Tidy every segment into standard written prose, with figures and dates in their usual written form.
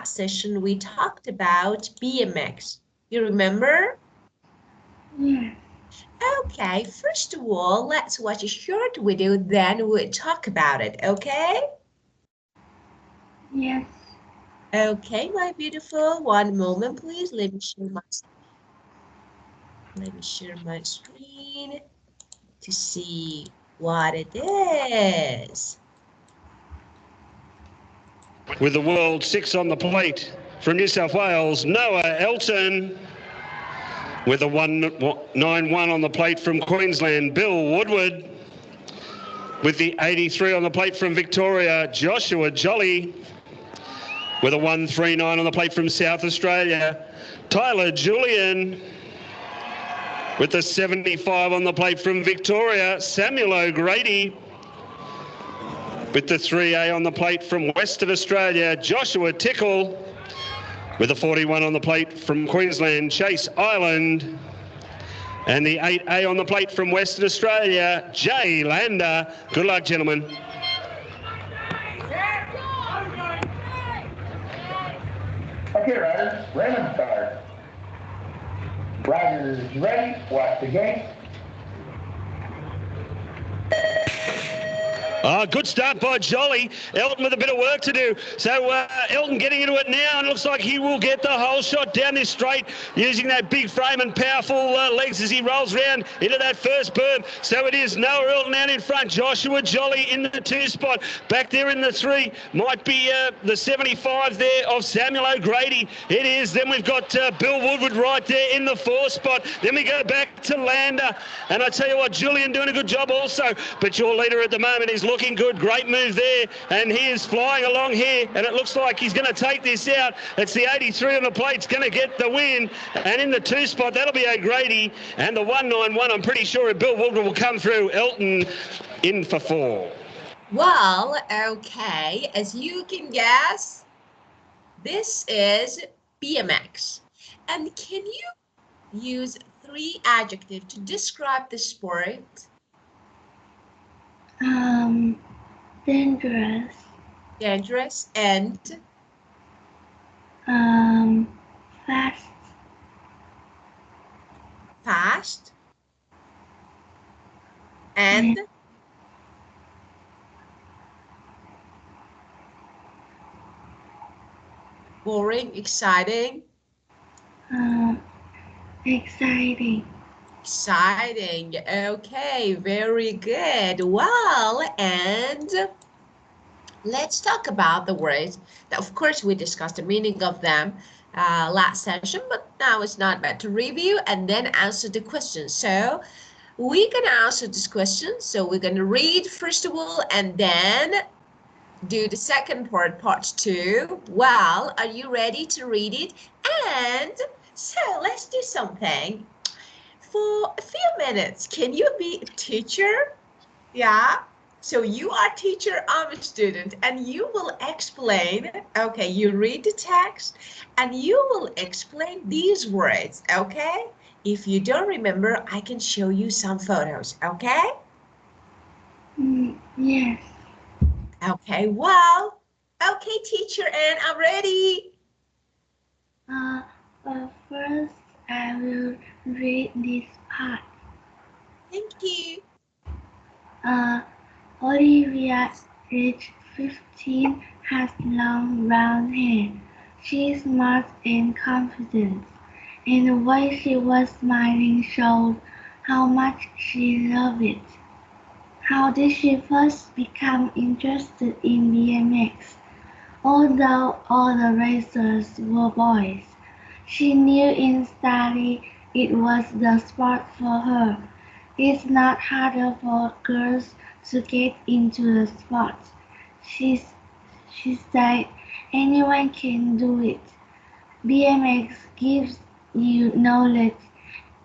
last session we talked about BMX. You remember? Yes. Okay, first of all, let's watch a short video, then we'll talk about it, okay? Yes. Okay, my beautiful. One moment, please. Let me share my screen to see what it is. With the world 6 on the plate from New South Wales, Noah Elton. With a 191 on the plate from Queensland, Bill Woodward. With the 83 on the plate from Victoria, Joshua Jolly. With a 139 on the plate from South Australia, Tyler Julian. With the 75 on the plate from Victoria, Samuel O'Grady. With the 3A on the plate from Western Australia, Joshua Tickle. With the 41 on the plate from Queensland, Chase Island. And the 8A on the plate from Western Australia, Jay Lander. Good luck, gentlemen. Okay, riders, Raymond start. Riders ready, watch the gate. Good start by Jolly. Elton with a bit of work to do. So Elton getting into it now, and looks like he will get the whole shot down this straight using that big frame and powerful legs as he rolls round into that first berm. So it is Noah Elton out in front. Joshua Jolly in the 2 spot. Back there in the 3 might be the 75 there of Samuel O'Grady. It is. Then we've got Bill Woodward right there in the 4 spot. Then we go back to Lander. And I tell you what, Julian doing a good job also. But your leader at the moment is looking good. Great move there, and he is flying along here, and it looks like he's going to take this out. It's the 83 on the plate's going to get the win, and in the 2 spot that'll be O'Grady, and the 191 I'm pretty sure Bill Woodward will come through. Elton in for 4. Well, okay, as you can guess, this is BMX. And can you use 3 adjectives to describe the sport? Dangerous. Dangerous and Fast. fast and boring, exciting. Exciting. Exciting. Okay, very good. Well, and let's talk about the words. Now, of course, we discussed the meaning of them last session, but now it's not bad to review and then answer the questions. So we're going to answer this question. So we're going to read first of all, and then do the second part 2. Well, are you ready to read it? And so let's do something. For a few minutes, can you be a teacher? Yeah. So you are teacher, I'm a student, and you will explain, okay, you read the text and you will explain these words, okay? If you don't remember, I can show you some photos, okay? Yes. Okay, well, okay, teacher, and I'm ready. First, I will read this part. Thank you. Olivia, age 15, has long brown hair. She is smart and confident, and the way she was smiling showed how much she loved it. How did she first become interested in BMX? Although all the racers were boys, she knew instantly it was the sport for her. It's not harder for girls to get into the sport. She said anyone can do it. BMX gives you knowledge.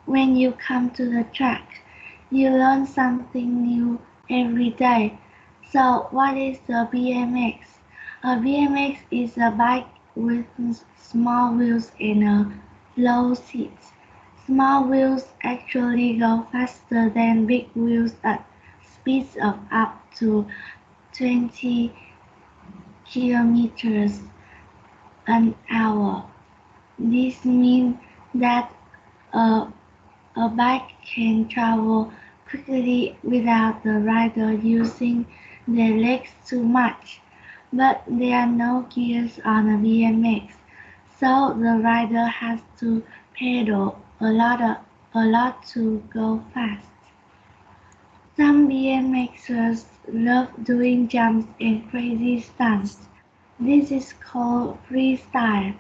When you come to the track, you learn something new every day. So what is a BMX? A BMX is a bike with small wheels and a low seat. Small wheels actually go faster than big wheels at speeds of up to 20 kilometers an hour. This means that a, a bike can travel quickly without the rider using their legs too much. But there are no gears on a BMX, so the rider has to pedal a lot to go fast. Some BMXers love doing jumps and crazy stunts. This is called freestyle.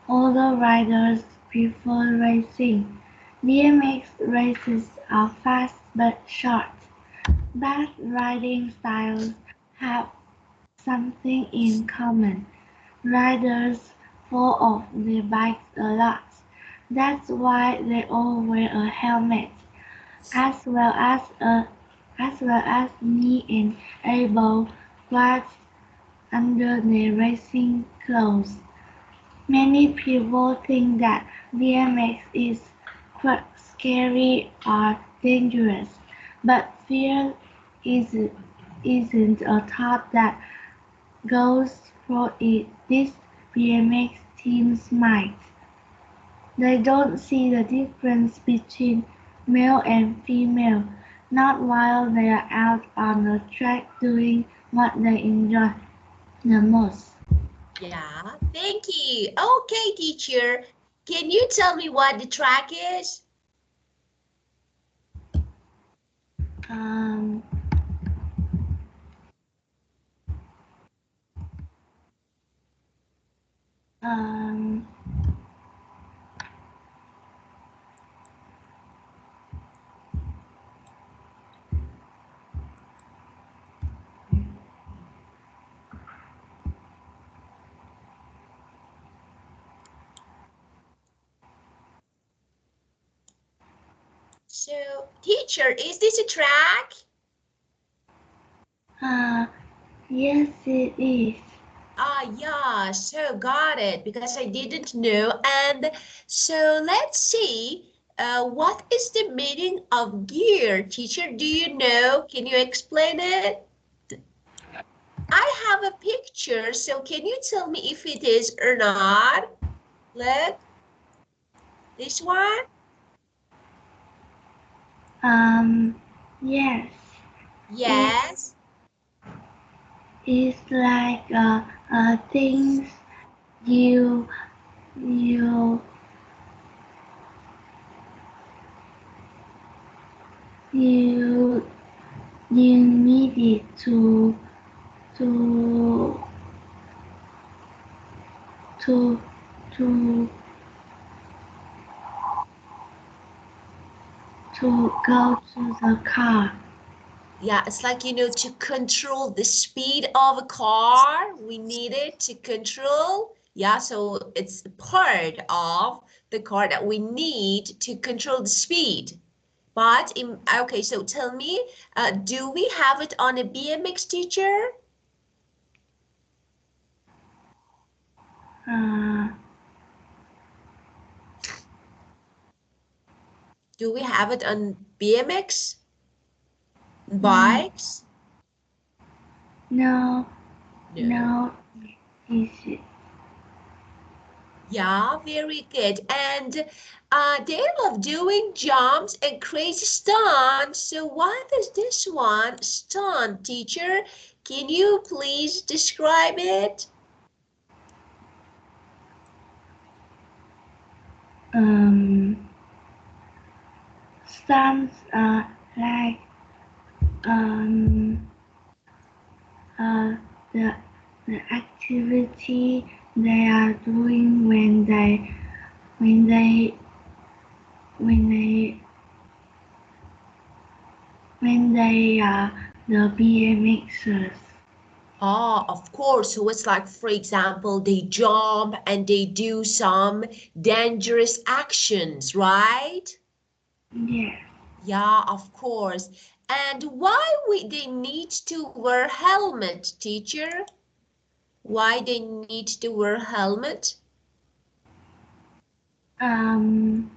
Although riders prefer racing, BMX races are fast but short. Both riding styles have something in common. Riders fall off their bikes a lot. That's why they all wear a helmet, as well as knee and elbow guards under their racing clothes. Many people think that BMX is quite scary or dangerous, but fear isn't a thought that goes through these BMX teams' minds. They don't see the difference between male and female, not while they are out on the track doing what they enjoy the most. Yeah, thank you. Okay, teacher, can you tell me what the track is? Um, um, So, teacher, is this a track? uh, yes, it is. Ah, yeah, so got it, because I didn't know. And so let's see, what is the meaning of gear? Teacher, do you know? Can you explain it? I have a picture, so can you tell me if it is or not? Look, this one? Yes, Yes. it's like things you you you you need it to to to to go to the car. Yeah, it's like, to control the speed of a car, we need it to control. Yeah, so it's part of the car that we need to control the speed. But, okay, so tell me, do we have it on a BMX, teacher? Uh, Do we have it on BMX mm, bikes? no, No. no, it's Yeah, very good. And they love doing jumps and crazy stunts. So what is this one? Stunt, teacher. Can you please describe it? um stunts like um uh the the activity they are doing when they when they when they are the BMXers. Oh, of course. So it's like, for example, they jump and they do some dangerous actions, right? Yes. Yeah, of course. And why they need to wear helmet, teacher? Why they need to wear helmet? Um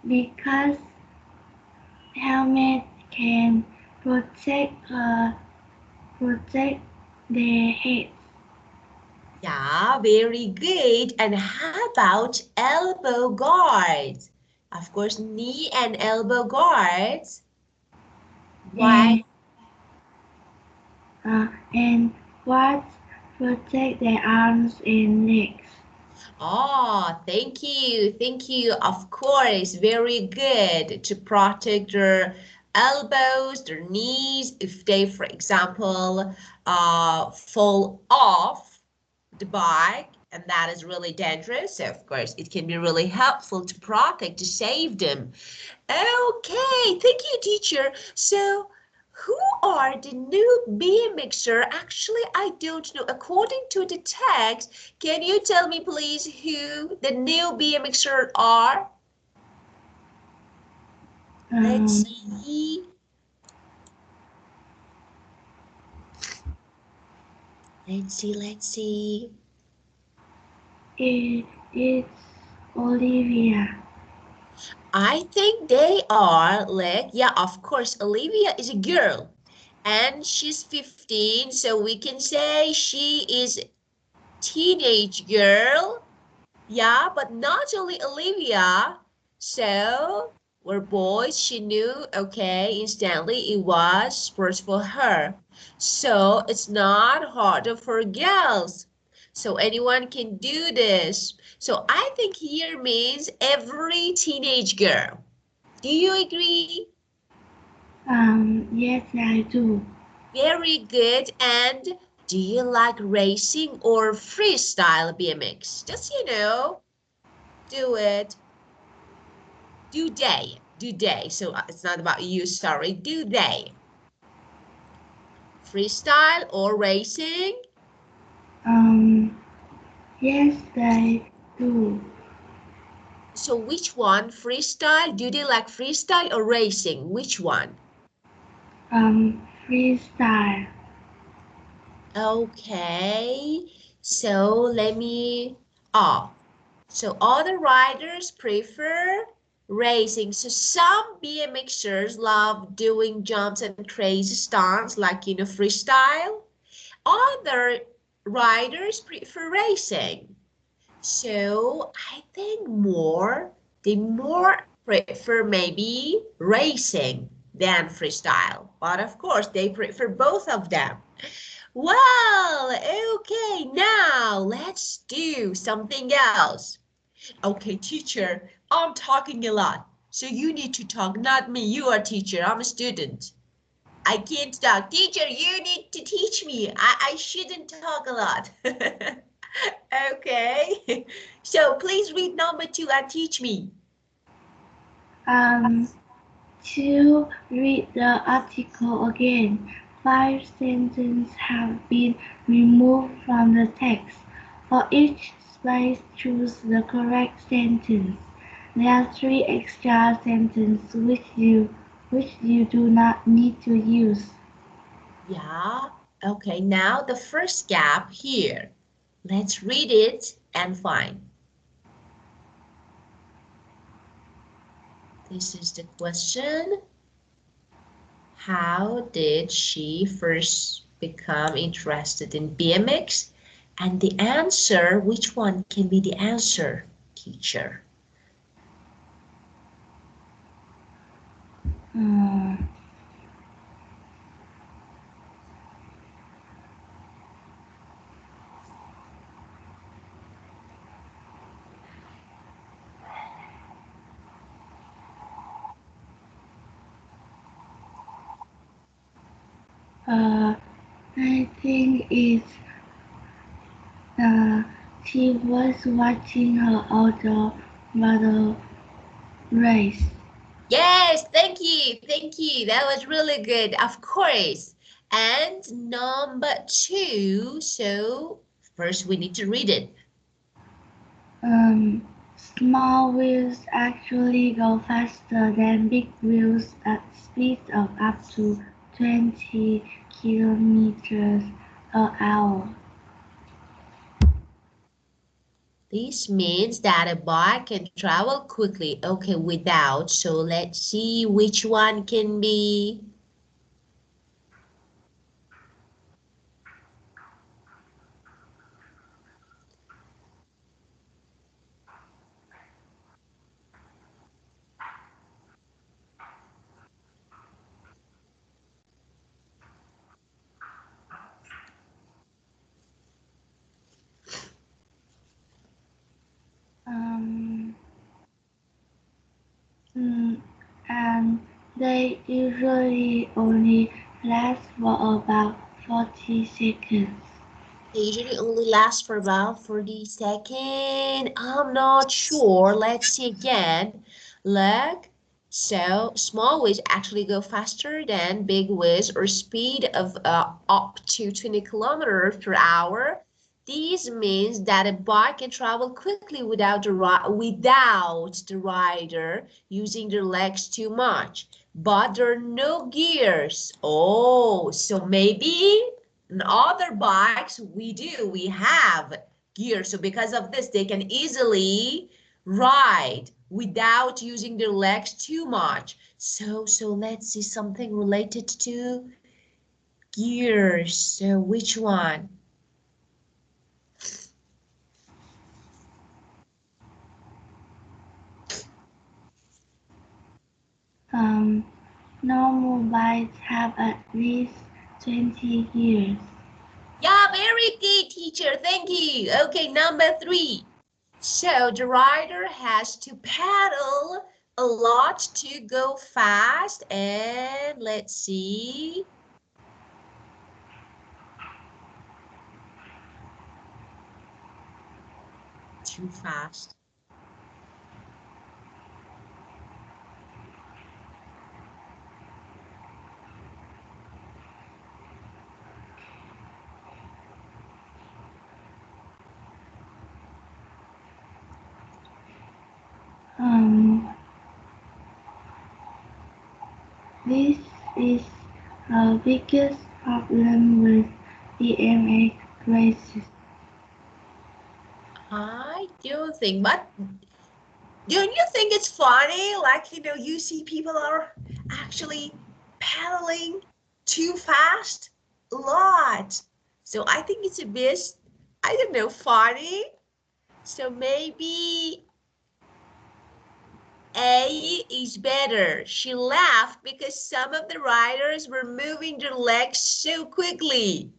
because helmet can protect protect their heads. Yeah, very good. And how about elbow guards? Of course, knee and elbow guards. Why? And, and what protect their arms and legs. Oh, thank you. Thank you. Of course, very good to protect their elbows, their knees, if they, for example, fall off the bike, and that is really dangerous. So, of course, it can be really helpful to protect, to save them. Okay, thank you, teacher. So, who are the new BMXer? Actually, I don't know. According to the text, can you tell me, please, who the new BMXer are? Let's see. Let's see. It's Olivia. I think they are like, yeah, of course, Olivia is a girl and she's 15, so we can say she is teenage girl. Yeah, but not only Olivia. So we're boys. She knew, okay, instantly it was sports for her. So it's not harder for girls. So anyone can do this. So I think here means every teenage girl. Do you agree? Yes, I do. Very good. And do you like racing or freestyle BMX? Just, do it. Do they? Do they? So it's not about you, sorry. Do they? Freestyle or racing? Um, yes, I do. So which one? Freestyle? Do they like freestyle or racing? Which one? Freestyle. Okay. So let me, oh, so other riders prefer racing. So some BMXers love doing jumps and crazy stunts like, freestyle. Other riders prefer racing. So I think they more prefer maybe racing than freestyle. But of course, they prefer both of them. Well, okay, now let's do something else. Okay, teacher, I'm talking a lot. So you need to talk, not me. You are teacher, I'm a student. I can't talk. Teacher, you need to teach me. I shouldn't talk a lot. Okay. So please read number 2 and teach me. Um, to read the article again, 5 sentences have been removed from the text. For each space, choose the correct sentence. There are 3 extra sentences which you do not need to use. Yeah. Okay, now the first gap here. Let's read it and find. This is the question. How did she first become interested in BMX? And the answer, which one can be the answer, teacher? Uh, I think it's she was watching her older brother race. Yes, thank you. Thank you. That was really good. Of course. And number 2. So first we need to read it. Um, Small wheels actually go faster than big wheels at speeds of up to 20 kilometers per hour. This means that a bike can travel quickly. Okay, without. So let's see which one can be. They usually only last for about 40 seconds. They usually only last for about 40 seconds. I'm not sure. Let's see again. Look. So small waves actually go faster than big waves or speed of up to 20 kilometers per hour. This means that a bike can travel quickly without the rider using their legs too much. But there are no gears. Oh, so maybe in other bikes we have gears. So because of this, they can easily ride without using their legs too much. So let's see something related to gears. So which one? Normal bikes have at least 20 gears. Yeah, very good, teacher. Thank you. Okay, number 3. So the rider has to pedal a lot to go fast. And let's see. Too fast. This is the biggest problem with BMX races. I do think, but don't you think it's funny? Like, you see people are actually pedaling too fast a lot. So I think it's a bit, I don't know, funny. So maybe A is better. She laughed because some of the riders were moving their legs so quickly.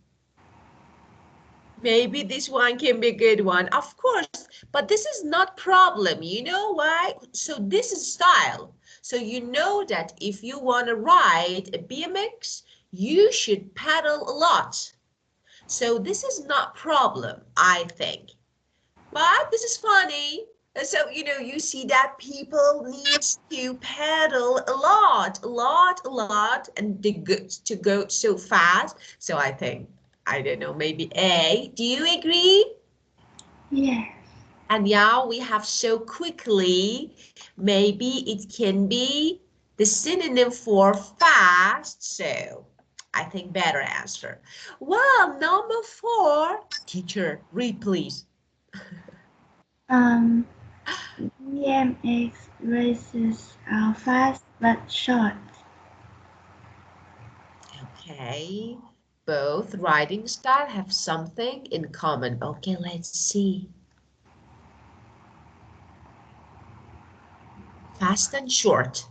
Maybe this one can be a good one, of course, but this is not problem. You know why? So this is style. So you know that if you want to ride a BMX, you should pedal a lot. So this is not problem, I think. But this is funny. So, you see that people need to pedal a lot, and to go so fast. So I think, I don't know, maybe A. Do you agree? Yes. And yeah, we have so quickly. Maybe it can be the synonym for fast. So I think better answer. Well, number 4. Teacher, read please. Um, BMX races are fast but short. Okay, both riding style have something in common. Okay, let's see. Fast and short.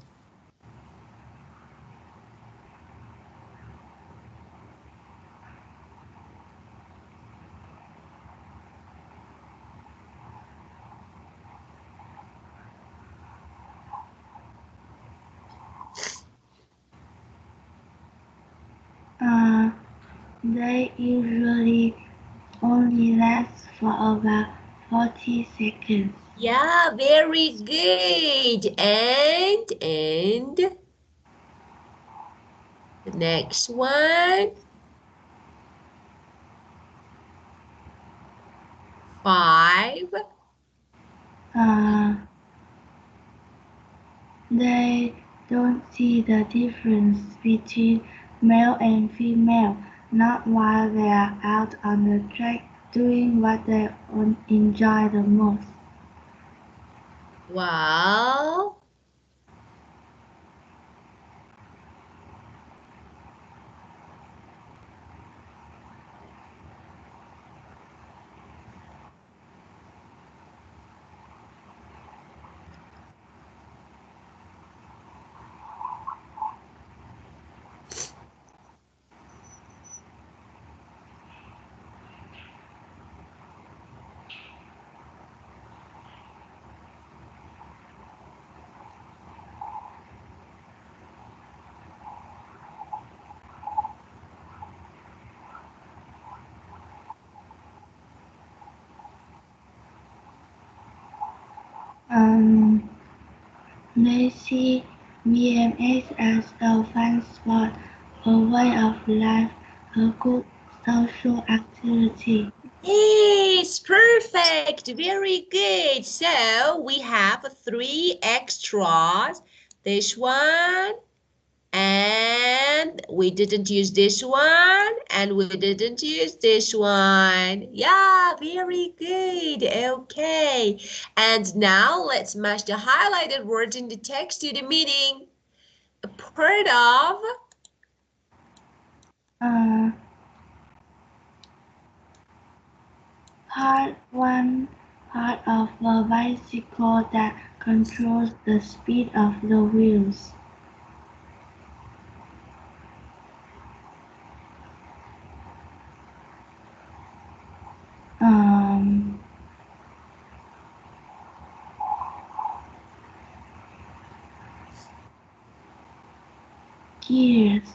They usually only last for about 40 seconds. Yeah, very good. And the next one. 5. Uh, they don't see the difference between male and female, not while they are out on the track doing what they enjoy the most. Well, They see BMX as a fun sport, a way of life, a good social activity. Yes, perfect. Very good. So we have three extras. This one, and we didn't use this one, and we didn't use this one. Yeah, very good. Okay. And now let's match the highlighted words in the text to the meaning. A part of. Uh, Part 1, part of a bicycle that controls the speed of the wheels. Um, Gears.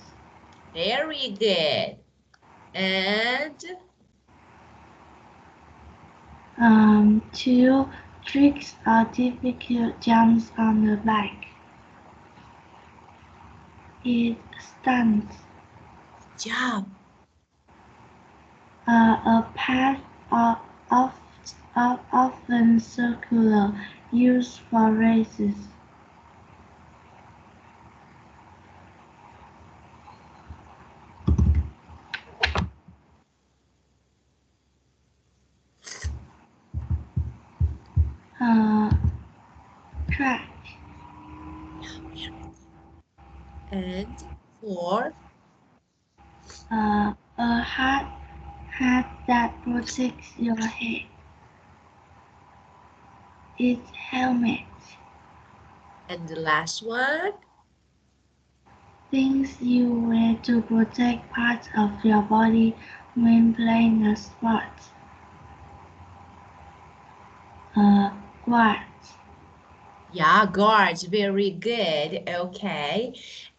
Very good. And 2 tricks or difficult jumps on the bike. It stunts. job. A path often circular, used for races. Track. And 4. A hat that protects your head. Its helmet. And the last one. Things you wear to protect parts of your body when playing a sport. Guards. Yeah, guards, very good. Okay.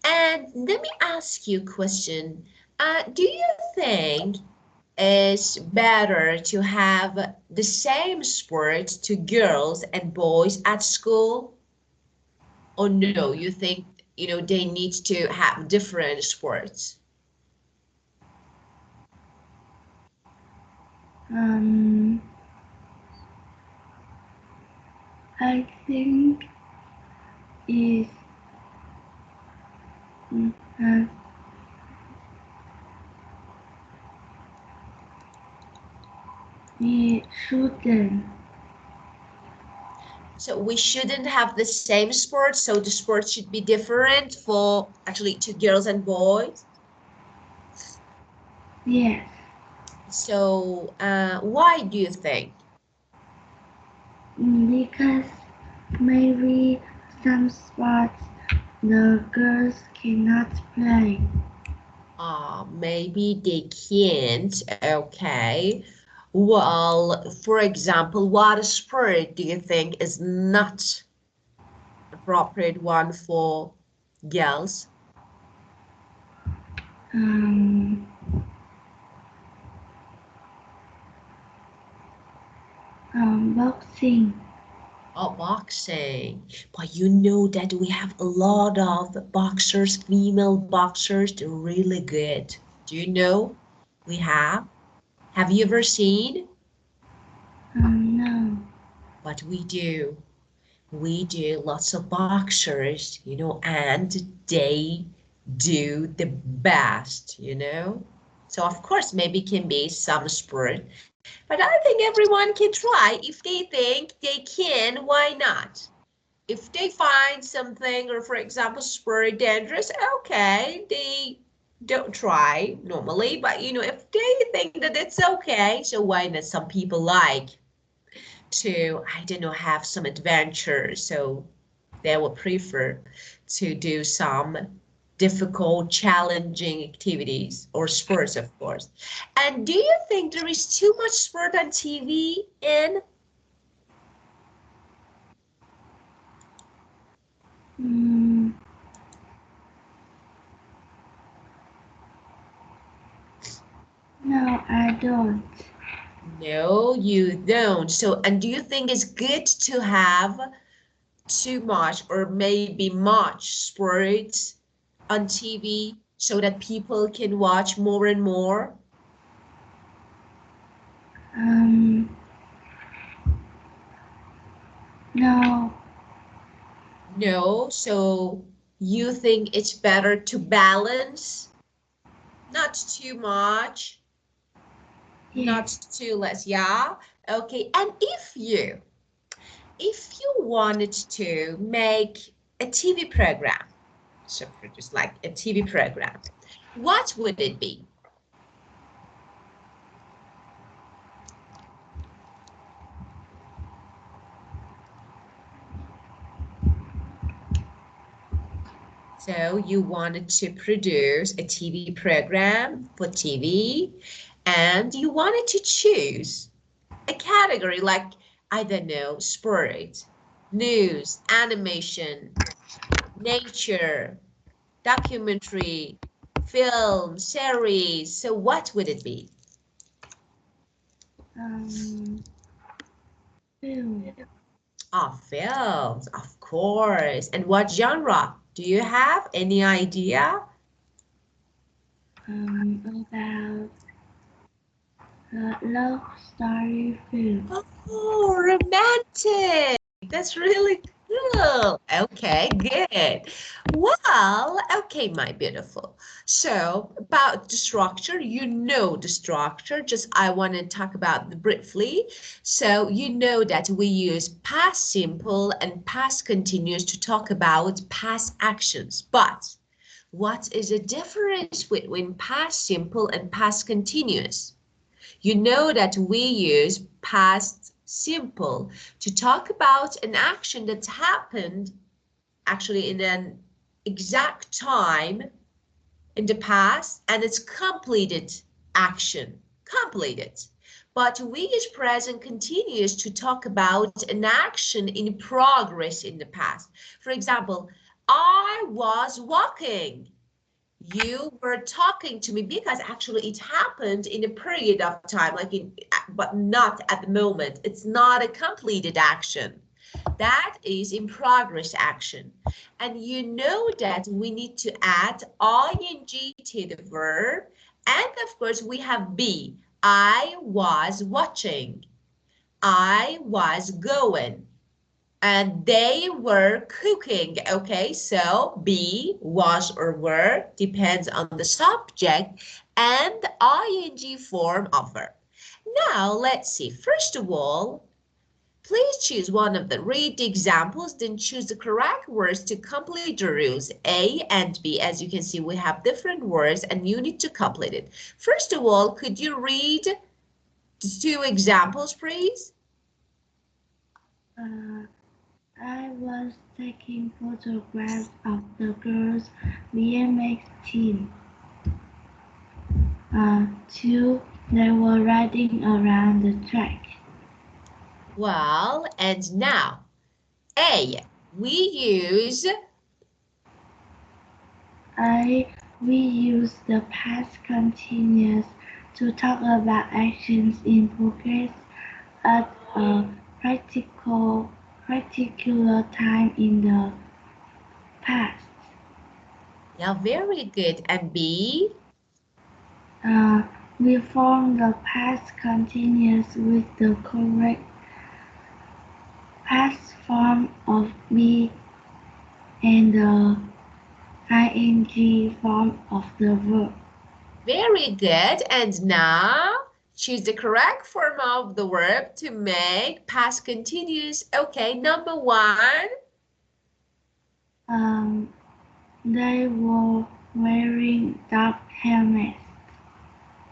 And let me ask you a question. Do you think it's better to have the same sports to girls and boys at school? Or no, you think, they need to have different sports? Um, I think is uh, we shouldn't. So we shouldn't have the same sports, so the sports should be different for actually to girls and boys. Yes, So why do you think? because maybe some sports the girls cannot play. Maybe they can't. Okay. Well, for example, what sport do you think is not appropriate one for girls? Um, Boxing. Oh, boxing. But you know that we have a lot of boxers, female boxers, they're really good. Do you know? We have. Have you ever seen? No. But we do. We do lots of boxers, and they do the best. So of course, maybe can be some sport, but I think everyone can try. If they think they can, why not? If they find something, or for example, sport dangerous, okay, they don't try normally, but if they think that it's okay, so why not? Some people like to, I don't know, have some adventure. So they will prefer to do some difficult, challenging activities or sports, of course. And do you think there is too much sport on TV in? Mm, no, I don't. No, you don't. So, and do you think it's good to have too much or maybe much sports on TV so that people can watch more and more? No. No, so you think it's better to balance, not too much, not Yes. too less, yeah? Okay, and if you wanted to make a TV program, so produce like a TV program, what would it be? So you wanted to produce a TV program for TV, and you wanted to choose a category like, I don't know, sport, news, animation, nature, documentary, film, series. So what would it be? Film. Oh, films, of course. And what genre? Do you have any idea? About a love story film. Oh, romantic. That's really cool. Okay, good. Well, okay, my beautiful. So about the structure, you know the structure. Just I want to talk about it briefly. So you know that we use past simple and past continuous to talk about past actions. But what is the difference between past simple and past continuous? You know that we use past simple to talk about an action that's happened actually in an exact time in the past and it's completed action, completed. But we use present continuous to talk about an action in progress in the past. For example, I was walking. You were talking to me because actually it happened in a period of time, like but not at the moment. It's not a completed action. That is in progress action. And you know that we need to add ing to the verb. And of course we have be. I was watching. I was going. And they were cooking. Okay, so be, was, or were depends on the subject and the ing form of verb. Now, let's see. First of all, please choose one of the read the examples, then choose the correct words to complete the rules A and B. As you can see, we have different words and you need to complete it. First of all, could you read the two examples, please? I was taking photographs of the girls' BMX team. 2. They were riding around the track. Well, and now, A, we use, We use the past continuous to talk about actions in progress at a particular time in the past. yeah, very good. And B, We form the past continuous with the correct past form of be and the ing form of the verb. very good. And now, choose the correct form of the verb to make past continuous. Okay, number one. They were wearing dark helmets.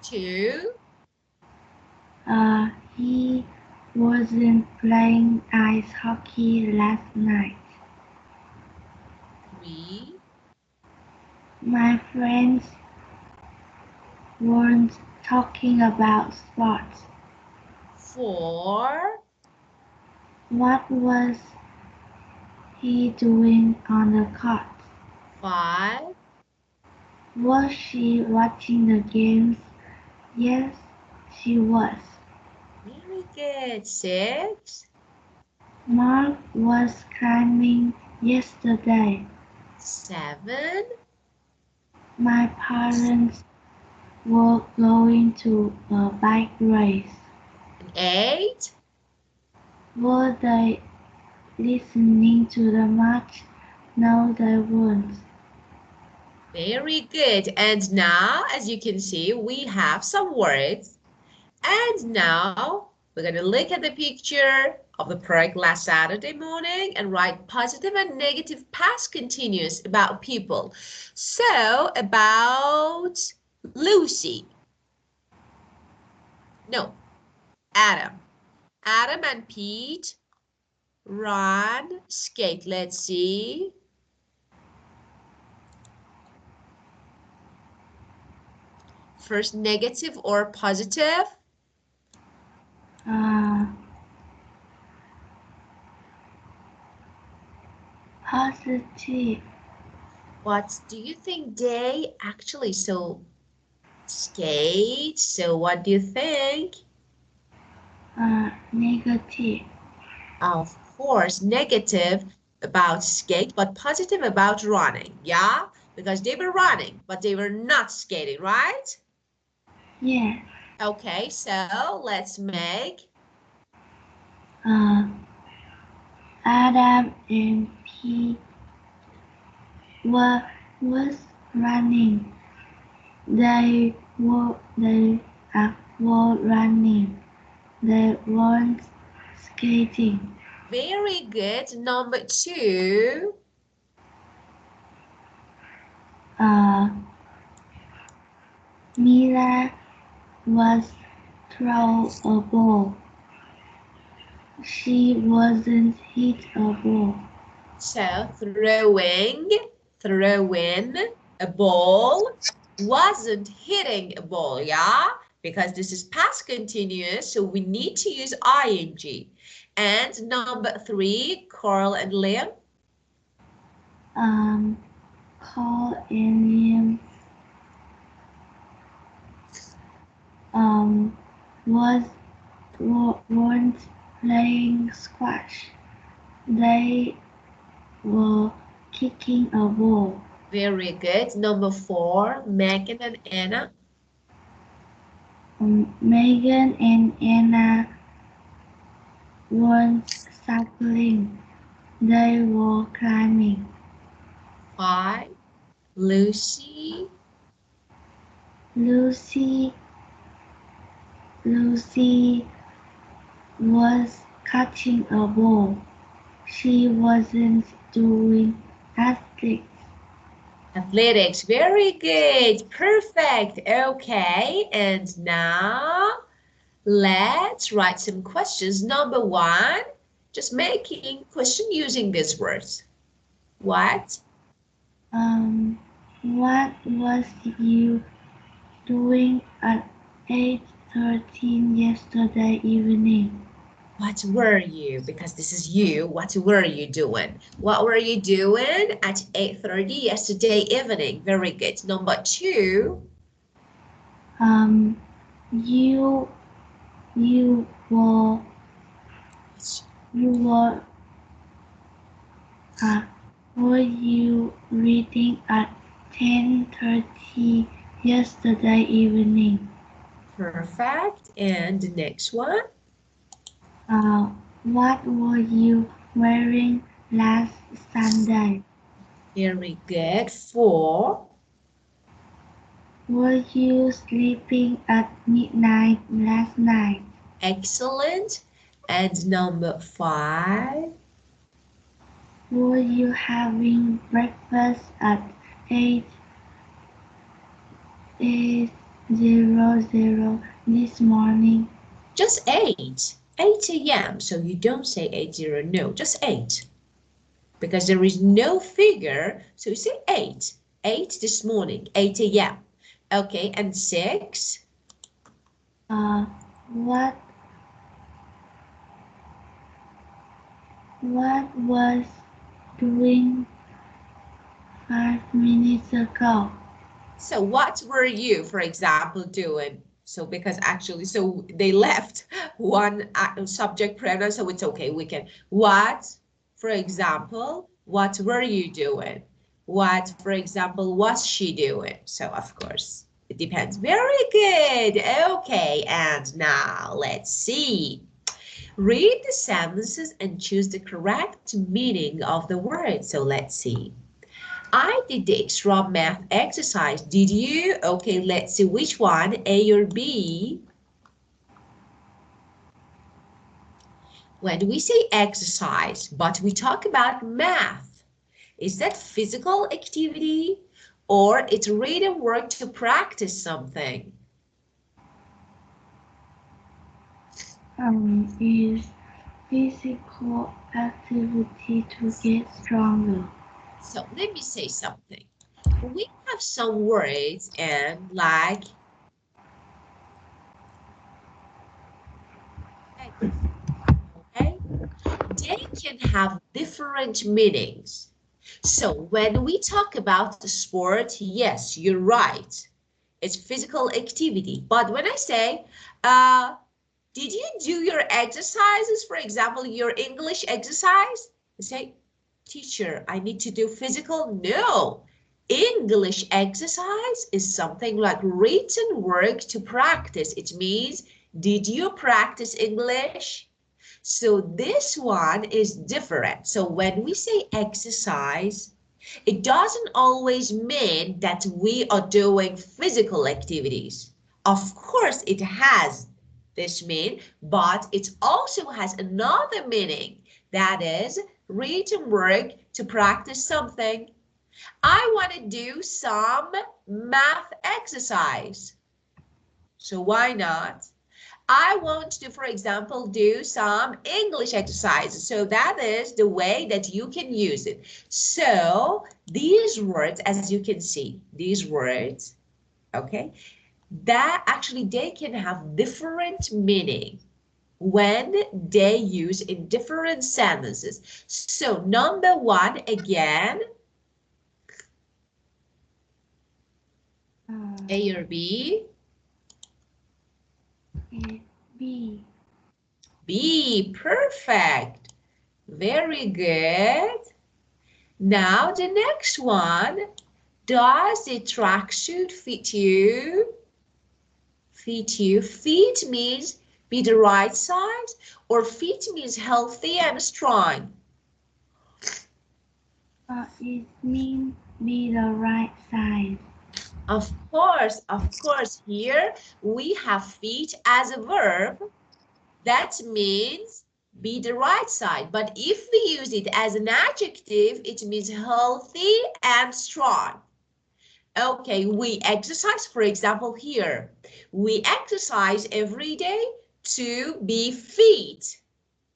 2, He wasn't playing ice hockey last night. 3, My friends weren't talking about sports. 4, What was he doing on the court? 5, Was she watching the games? Yes, she was. very good. 6, Mark was climbing yesterday. 7. My parents were going to a bike race. And 8. Were they listening to the march? No, they weren't. Very good. And now, as you can see, we have some words. And now we're going to look at the picture of the project last Saturday morning and write positive and negative past continuous about people. So about Lucy. No, Adam. Adam and Pete run, skate. Let's see. First, negative or positive? Positive. What do you think they actually skate? So what do you think? Negative. Of course, negative about skate, but positive about running. Yeah, because they were running, but they were not skating, right? Yes. Okay, so let's make Adam and Pete was running. They were running. They weren't skating. very good. Number 2. Mila was throw a ball. She wasn't hit a ball. So throwing a ball, wasn't hitting a ball, yeah? Because this is past continuous, so we need to use ing. And number 3, Carl and Liam. Carl and Liam weren't playing squash. They were kicking a ball. Very good. Number 4, Megan and Anna. Megan and Anna weren't cycling. They were climbing. 5, Lucy. Lucy was catching a ball. She wasn't doing athletics. Athletics, very good, perfect. Okay, and now let's write some questions. Number 1, just making question using these words. What? What was you doing at 8:13 yesterday evening? What were you? Because this is you. What were you doing? What were you doing at 8:30 yesterday evening? Very good. Number 2. You were were you reading at 10:30 yesterday evening? Perfect. And the next one. What were you wearing last Sunday? Very good. 4. Were you sleeping at midnight last night? Excellent. And number 5. Were you having breakfast at 8:00 this morning? Just 8. 8 a.m. So you don't say 8:00. No, just 8. Because there is no figure, so you say 8. 8 this morning, 8 a.m. Okay, and 6. What was doing 5 minutes ago? So what were you, for example, doing? So because actually, so they left one subject pronoun, so it's okay. We can, what, for example, what were you doing? What, for example, was she doing? So of course, it depends. Very good. Okay, and now let's see. Read the sentences and choose the correct meaning of the word. So let's see. I did the extra math exercise. Did you? Okay, let's see which one, A or B. When we say exercise, but we talk about math, is that physical activity or it's reading work to practice something? Is physical activity to get stronger. So let me say something. We have some words and like okay, they can have different meanings. So when we talk about the sport, yes, you're right. It's physical activity. But when I say, did you do your exercises? For example, your English exercise? I say, teacher, I need to do physical. No. English exercise is something like written work to practice. It means, did you practice English? So this one is different. So when we say exercise, it doesn't always mean that we are doing physical activities. Of course, it has this mean, but it also has another meaning. That is, written work to practice something. I want to do some math exercise. So why not? I want to, for example, do some English exercises. So that is the way that you can use it. So these words, as you can see, these words, okay, that actually they can have different meaning when they use in different sentences. So number one, again, A or B? B. B, perfect. Very good. Now the next one, does the tracksuit fit you? Fit you. Fit means be the right size, or fit means healthy and strong. It means be the right size. Of course, here we have fit as a verb. That means be the right side. But if we use it as an adjective, it means healthy and strong. Okay, we exercise, for example, here. We exercise every day to be fit.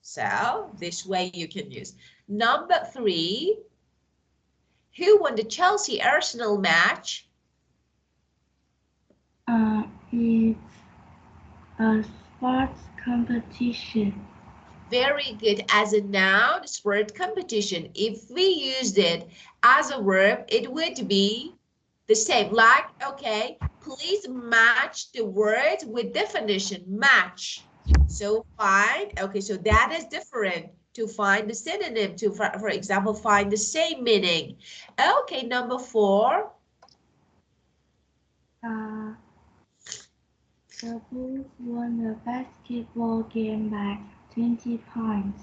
So this way you can use. Number three, who won the Chelsea-Arsenal match? It's a sports competition. Very good. As a noun, sport competition. If we used it as a verb, it would be the same. Like, okay, please match the word with definition, match. So find, okay, so that is different. To find the synonym, to, for example, find the same meaning. Okay, number four. The Bulls won the basketball game by 20 points.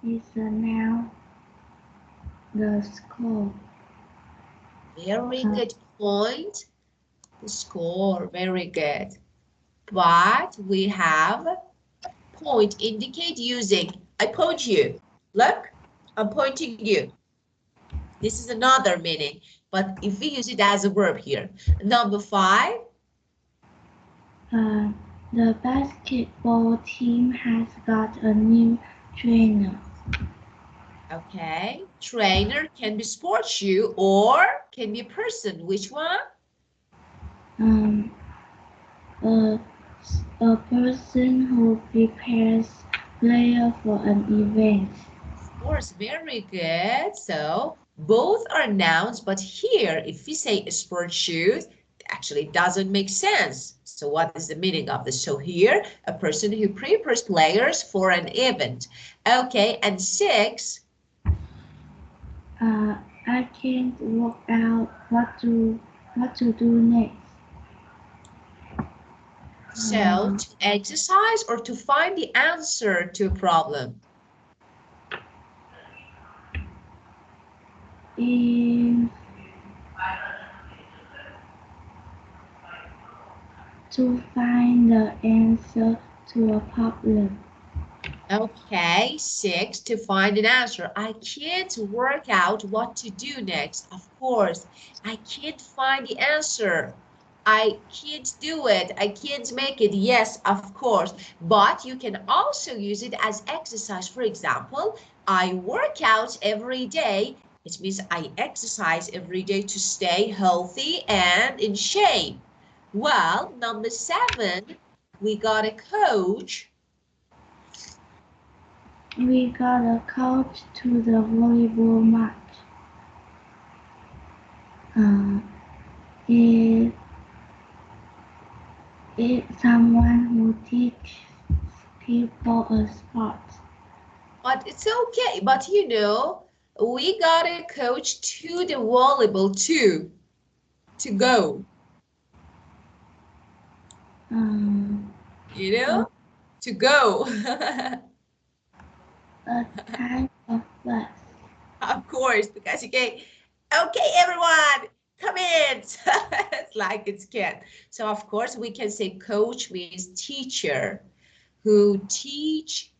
It's now the score. Very good point. The score, very good. But we have point indicate using. I point you. Look, I'm pointing you. This is another meaning. But if we use it as a verb here. Number five. The basketball team has got a new trainer. Okay. Trainer can be sports shoe or can be a person. Which one? A person who prepares player for an event. Of course, very good. So both are nouns, but here, if we say sports shoes, actually doesn't make sense. So what is the meaning of this? So here, a person who prepares players for an event. Okay, and 6. I can't work out what to do next. So to exercise or to find the answer to a problem? In to find the answer to a problem. Okay, 6, to find an answer. I can't work out what to do next. Of course, I can't find the answer. I can't do it. I can't make it. Yes, of course. But you can also use it as exercise. For example, I work out every day. It means I exercise every day to stay healthy and in shape. Well, number 7, we got a coach. We got a coach to the volleyball match. It is someone who teaches people a sport. But it's okay. But you know, we got a coach to the volleyball too, to go. You know, to go. A type of bus. Of course, because okay, everyone, come in. It's like it's can. So of course we can say coach means teacher who teaches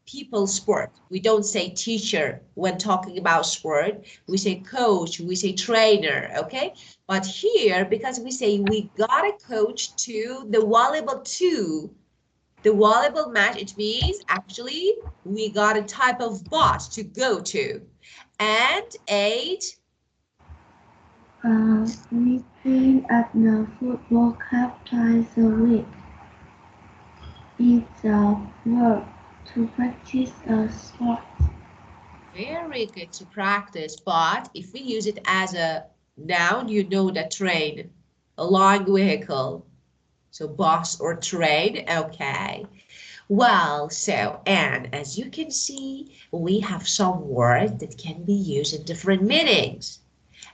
people sport. We don't say teacher when talking about sport. We say coach, we say trainer, okay? But here, because we say we got a coach to the volleyball too, the volleyball match, it means actually we got a type of bus to go to. And 8. We train at the football club twice a week. It's a work to practice a sport. Very good to practice, but if we use it as a noun, you know that train, a long vehicle. So bus or train, okay. Well, so, and as you can see, we have some words that can be used in different meanings.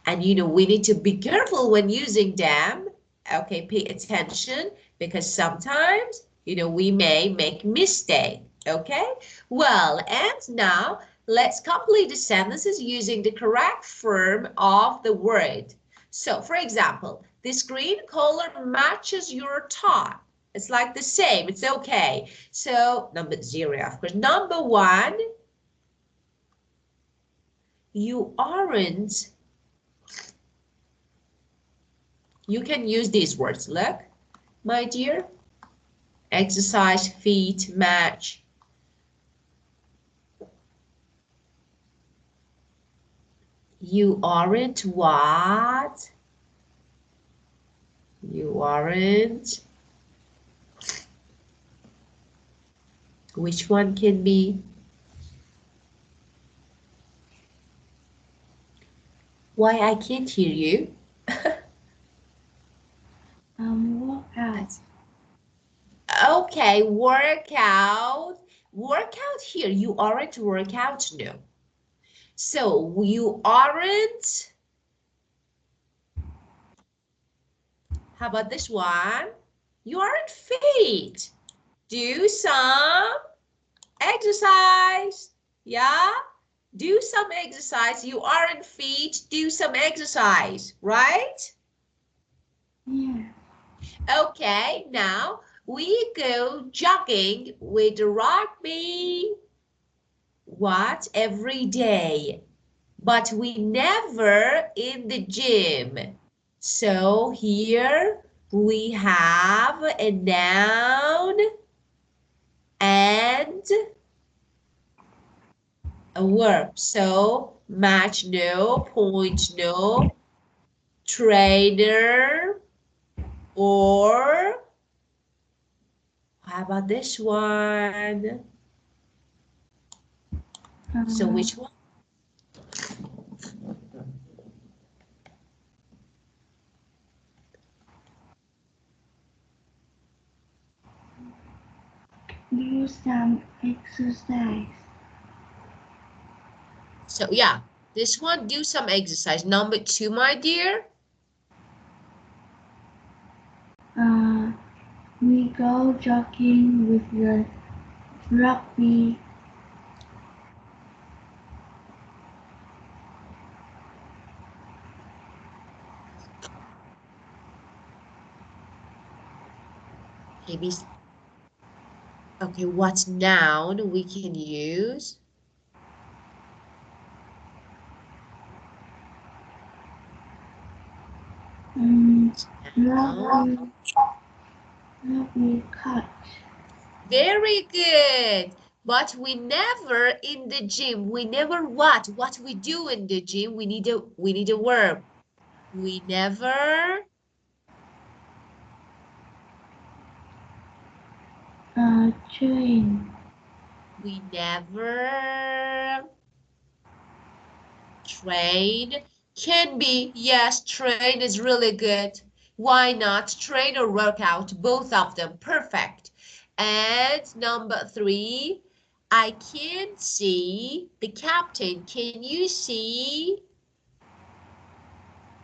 And you know, we need to be careful when using them. Okay, pay attention because sometimes, you know, we may make mistake. Okay, well, and now let's complete the sentences using the correct form of the word. So, for example, this green color matches your top. It's like the same. It's okay. So, number 0, of course. Number 1, you aren't. You can use these words. Look, my dear. Exercise, feet, match. You aren't what? You aren't. Which one can be? Why I can't hear you? Workout. Okay, workout. Workout here. You aren't workout, no. So you aren't. How about this one? You aren't fit. Do some exercise. Yeah? Do some exercise. You aren't fit. Do some exercise, right? Yeah. Okay, now we go jogging with rugby. What? Every day. But we never in the gym. So here we have a noun and a verb. So match no, point no, trainer, or how about this one? So which one? do some exercise. So yeah, this one, do some exercise. Number 2, my dear. We go jogging with the rugby. Maybe. Okay, what noun we can use? Rugby coach. Very good. But we never in the gym. We never what? What we do in the gym? We need a verb. We never Train. we never train. Can be, yes, train is really good. Why not? Train or workout, both of them. Perfect. And number 3, I can't see the captain. Can you see?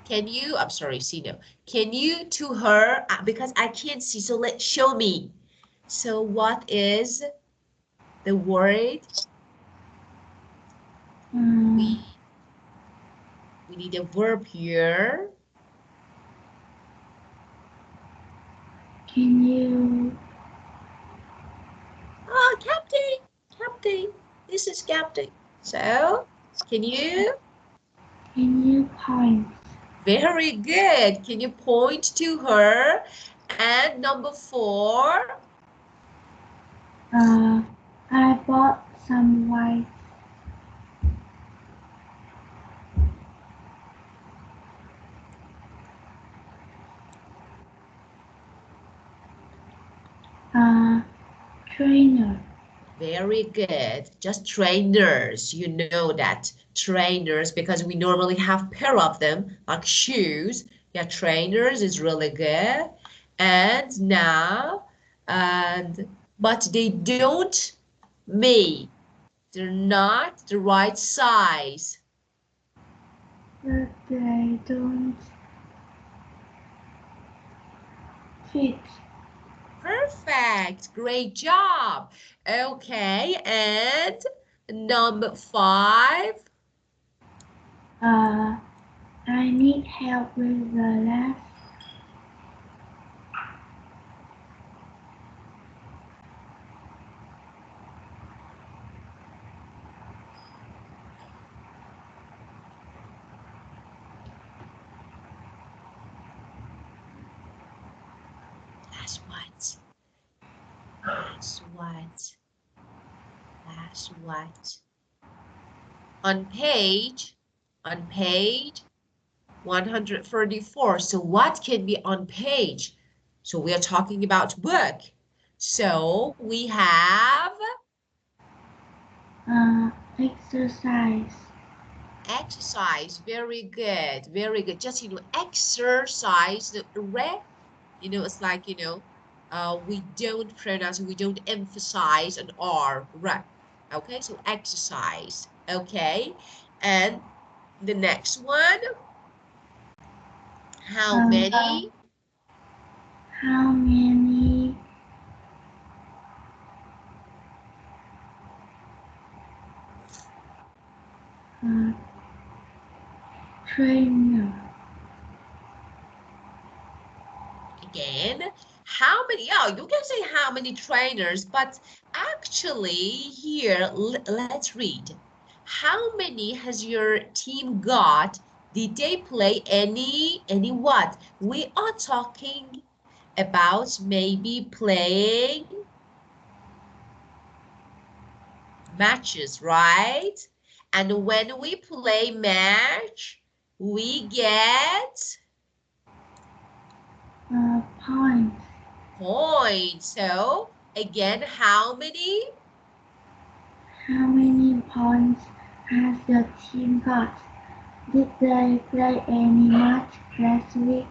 Can you, I'm sorry, see no. Can you to her, because I can't see, so let's show me. So what is the word? We need a verb here. Can you? Oh, captain, captain. This is captain. So, can you? Can you point? Very good. Can you point to her? And number 4. I bought some white. Trainer. Very good. Just trainers. You know that. Trainers, because we normally have pair of them, like shoes. Yeah, trainers is really good. And now, but they don't make. They're not the right size. But they don't fit. Perfect. Great job. Okay, and number 5. I need help with the left. That's what. That's what. That's what. On page 134. So what can be on page? So we are talking about book. So we have Exercise. exercise. Very good. Very good. Just, exercise. The re, it's like, we don't pronounce, we don't emphasize an R, re. Okay, so exercise. Okay, and the next one, how many? How many trainer? Again, how many? Oh, you can say how many trainers, but actually here, let's read. How many has your team got? Did they play any what? We are talking about maybe playing matches, right? And when we play match, we get Points. points. So again, how many? How many points has your team got? Did they play any match last week?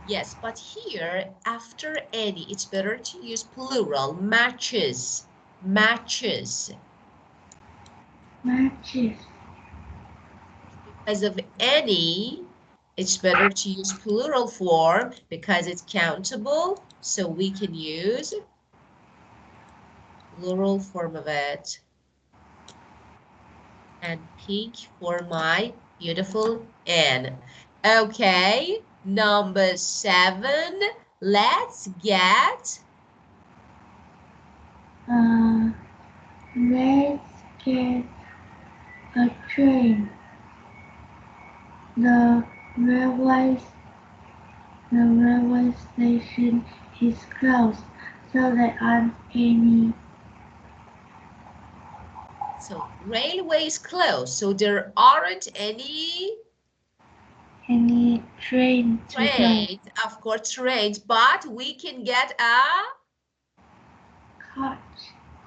Yes, but here, after any, it's better to use plural. Matches. Matches. Matches. Because of any, it's better to use plural form because it's countable. So we can use plural form of it. And pink for my beautiful N. Okay, number 7. Let's get Let's get a train. The railway the railway station is closed, so there aren't so railways closed, so there aren't any any train today. trains, of course trains, but we can get a, Coach.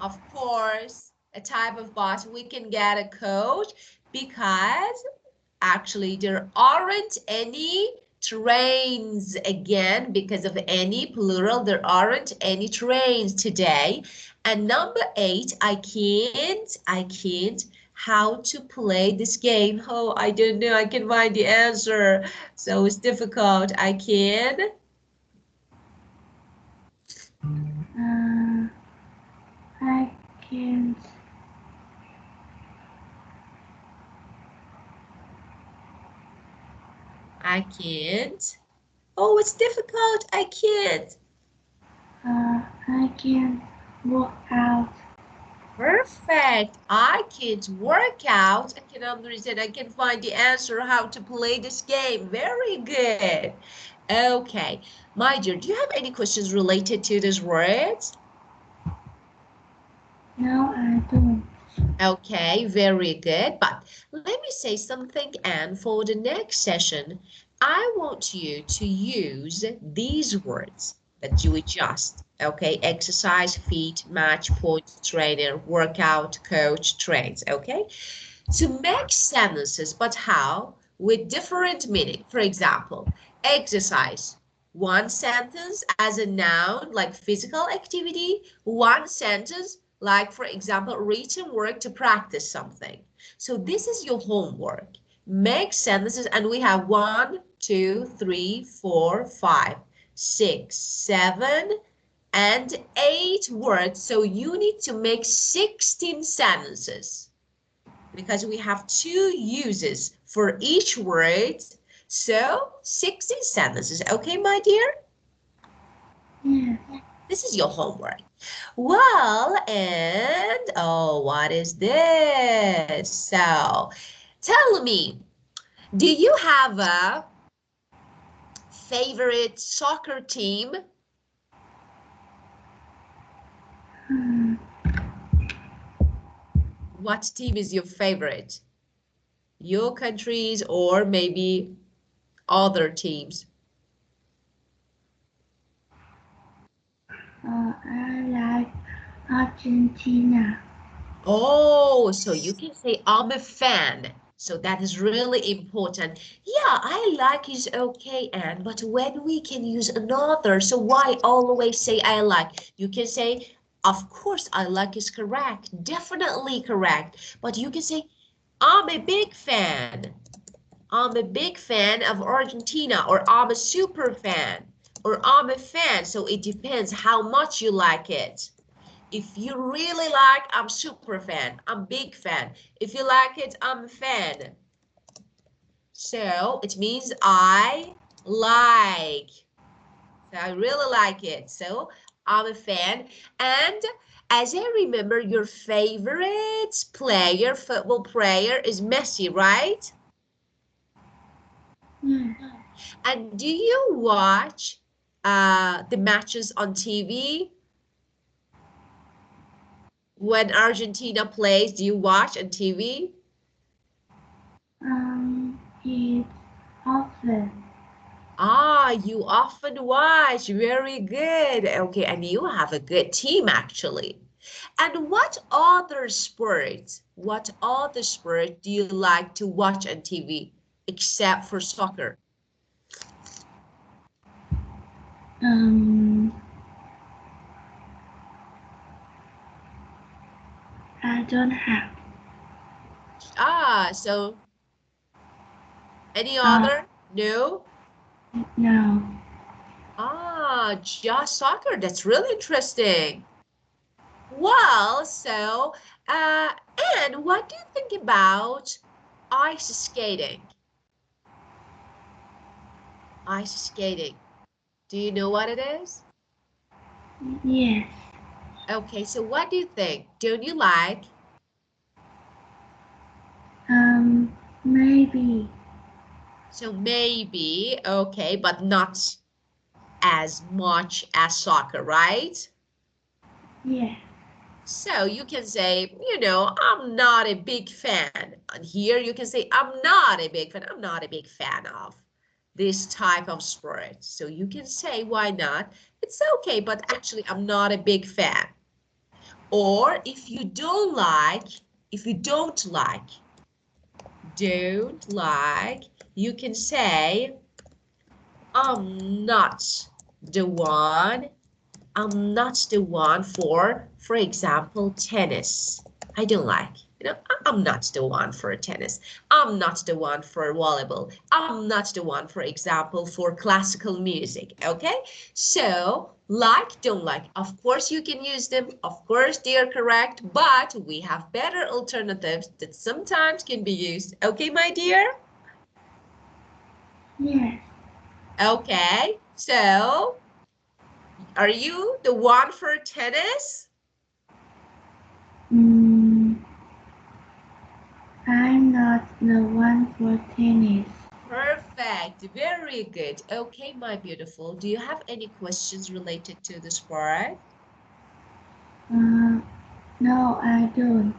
of course, a type of bus. We can get a coach because actually there aren't any trains again because of any plural. There aren't any trains today. And number 8, I can't how to play this game. Oh, I don't know. I can find the answer. So it's difficult. I can't. I can't. Oh, it's difficult. I can't. I can't walk out. Perfect. I can't work out. I can understand. I can find the answer how to play this game. Very good. Okay. My dear, do you have any questions related to these words? No, I don't. Okay, very good. But let me say something, and for the next session, I want you to use these words that you adjust. Okay, exercise, feed, match, point, trainer, workout, coach, trains. Okay, to make sentences, but how? With different meaning. For example, exercise. One sentence as a noun, like physical activity. One sentence, like, for example, written work to practice something. So this is your homework. Make sentences, and we have 1, 2, 3, 4, 5, 6, 7, and 8 words. So you need to make 16 sentences because we have 2 uses for each word. So 16 sentences. Okay, my dear? Yes. This is your homework. Well, and oh, what is this? So tell me, do you have a favorite soccer team? What team is your favorite? Your country's or maybe other teams? I like Argentina. Oh, so you can say I'm a fan. So that is really important. Yeah, I like is okay, Anne, but when we can use another, so why always say I like? You can say, of course, I like is correct, definitely correct. But you can say, I'm a big fan. I'm a big fan of Argentina, or I'm a super fan, or I'm a fan. So it depends how much you like it. If you really like, I'm super fan. I'm big fan. If you like it, I'm a fan. So it means I like. So I really like it. So I'm a fan. And as I remember, your favorite player, football player, is Messi, right? Yes. And do you watch the matches on TV? When Argentina plays, do you watch on TV? It's often. Ah, you often watch. Very good. Okay, and you have a good team actually. And what other sport do you like to watch on TV except for soccer? I don't have. So any other? No? No. Just soccer. That's really interesting. Well, so, and what do you think about ice skating? Ice skating. Do you know what it is? Yes. Okay, so what do you think? Don't you like? Maybe. So maybe, okay, but not as much as soccer, right? Yes. So you can say, I'm not a big fan. And here you can say, I'm not a big fan. I'm not a big fan of this type of sport. So you can say, why not? It's okay, but actually, I'm not a big fan. Or if you don't like, you can say, I'm not the one I'm not the one for example, tennis. I don't like. I'm not the one for tennis. I'm not the one for volleyball. I'm not the one, for example, for classical music. Okay? So, like, don't like. Of course, you can use them. Of course, they are correct, but we have better alternatives that sometimes can be used. Okay, my dear? Yes. Okay. So, are you the one for tennis? I'm not the one for tennis. Perfect. Very good. Okay, my beautiful. Do you have any questions related to the sport? No, I don't.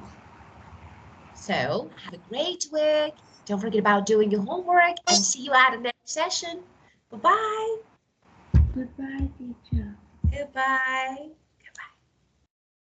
So, have a great week. Don't forget about doing your homework and see you at the next session. Bye-bye. Goodbye, teacher. Goodbye.